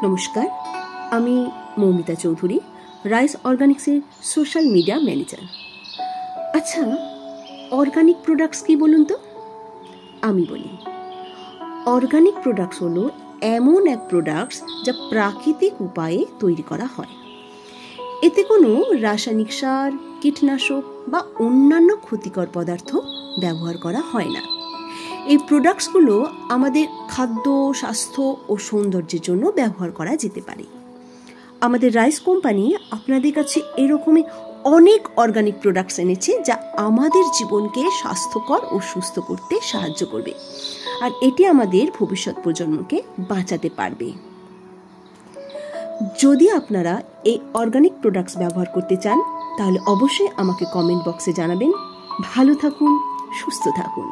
নমস্কার, আমি মৌমিতা চৌধুরী, রাইস অর্গানিক্সের সোশ্যাল মিডিয়া ম্যানেজার। আচ্ছা, অর্গানিক প্রোডাক্টস কি বলুন তো? আমি বলি, অর্গানিক প্রোডাক্টস হলো এমন এক প্রোডাক্টস যা প্রাকৃতিক উপায়ে তৈরি করা হয়। এতে কোনো রাসায়নিক সার, কীটনাশক বা অন্যান্য ক্ষতিকর পদার্থ ব্যবহার করা হয় না। এই প্রোডাক্টসগুলো আমাদের খাদ্য, স্বাস্থ্য ও সৌন্দর্যের জন্য ব্যবহার করা যেতে পারে। আমাদের রাইস কোম্পানি আপনাদের কাছে এরকমই অনেক অর্গানিক প্রোডাক্টস এনেছে যা আমাদের জীবনকে স্বাস্থ্যকর ও সুস্থ করতে সাহায্য করবে, আর এটি আমাদের ভবিষ্যৎ প্রজন্মকে বাঁচাতে পারবে। যদি আপনারা এই অর্গানিক প্রোডাক্টস ব্যবহার করতে চান তাহলে অবশ্যই আমাকে কমেন্ট বক্সে জানাবেন। ভালো থাকুন, সুস্থ থাকুন।